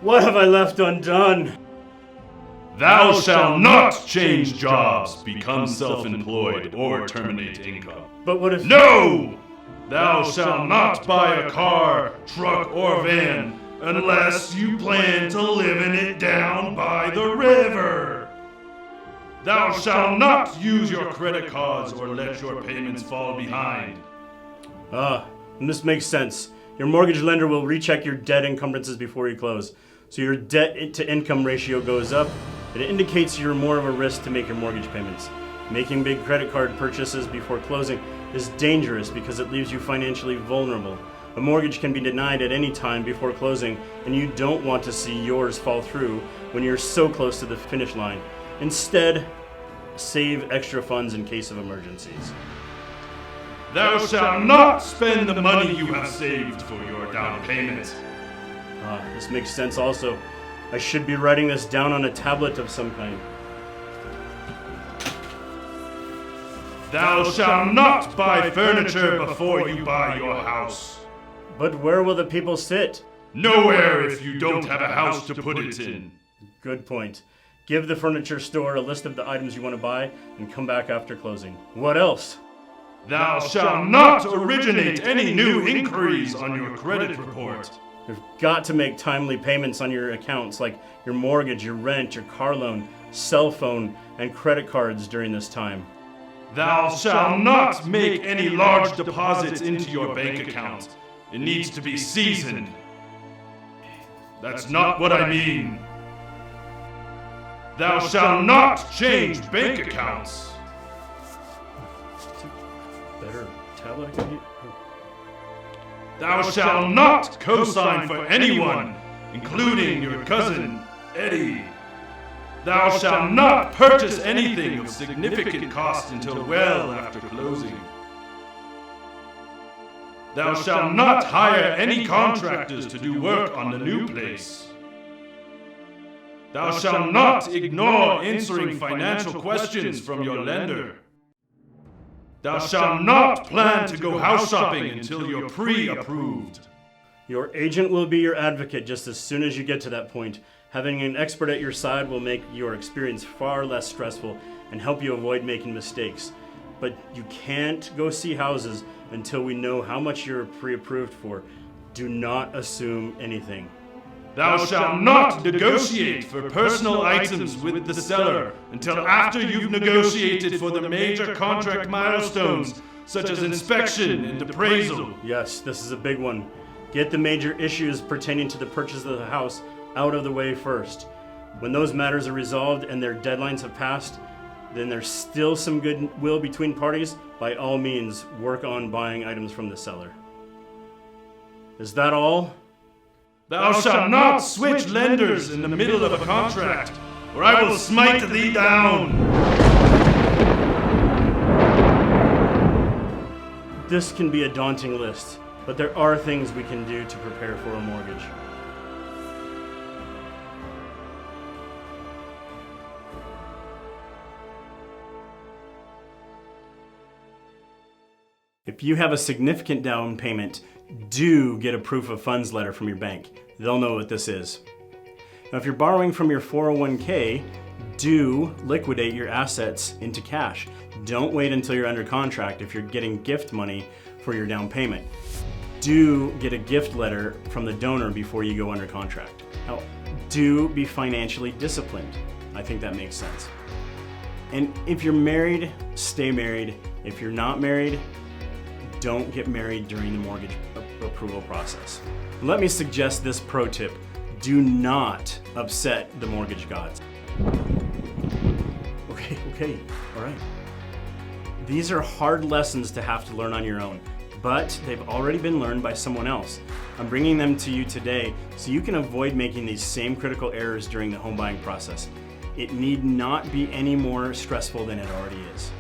What have I left undone? Thou shalt not change jobs, become self-employed, or terminate income. But what if... No! Thou shalt not buy a car, truck, or van unless you plan to live in it down by the river. Thou shalt not use your credit cards or let your payments fall behind. And this makes sense. Your mortgage lender will recheck your debt encumbrances before you close. So your debt to income ratio goes up. It indicates you're more of a risk to make your mortgage payments. Making big credit card purchases before closing is dangerous because it leaves you financially vulnerable. A mortgage can be denied at any time before closing, and you don't want to see yours fall through when you're so close to the finish line. Instead, save extra funds in case of emergencies. Thou shalt not spend the money you have saved for your down payment. This makes sense also. I should be writing this down on a tablet of some kind. Thou shalt not buy furniture before you buy your house. But where will the people sit? Nowhere if you don't have a house to put it in. Good point. Give the furniture store a list of the items you want to buy and come back after closing. What else? Thou shalt not originate any new inquiries on your credit report. You've got to make timely payments on your accounts like your mortgage, your rent, your car loan, cell phone, and credit cards during this time. Thou shalt not make any large deposits into your bank account. It needs to be seasoned. That's not what I mean. Thou shalt not change bank accounts. Better tablet I can get? Thou shalt not co-sign for anyone, including your cousin, Eddie. Thou shalt not purchase anything of significant cost until well after closing. Thou shalt not hire any contractors to do work on the new place. Thou shalt not ignore answering financial questions from your lender. Thou shalt not plan to go house shopping until you're pre-approved. Your agent will be your advocate just as soon as you get to that point. Having an expert at your side will make your experience far less stressful and help you avoid making mistakes. But you can't go see houses until we know how much you're pre-approved for. Do not assume anything. Thou shalt not negotiate for personal items with the seller until after you've negotiated for the major contract milestones, such as inspection and appraisal. Yes, this is a big one. Get the major issues pertaining to the purchase of the house out of the way first. When those matters are resolved and their deadlines have passed, then there's still some goodwill between parties. By all means, work on buying items from the seller. Is that all? Thou shalt not switch lenders in the middle of a contract, or I will smite thee down. This can be a daunting list, but there are things we can do to prepare for a mortgage. If you have a significant down payment, do get a proof of funds letter from your bank. They'll know what this is. Now, if you're borrowing from your 401k, do liquidate your assets into cash. Don't wait until you're under contract if you're getting gift money for your down payment. Do get a gift letter from the donor before you go under contract. Now, do be financially disciplined. I think that makes sense. And if you're married, stay married. If you're not married, don't get married during the mortgage approval process. Let me suggest this pro tip. Do not upset the mortgage gods. Okay, all right. These are hard lessons to have to learn on your own, but they've already been learned by someone else. I'm bringing them to you today so you can avoid making these same critical errors during the home buying process. It need not be any more stressful than it already is.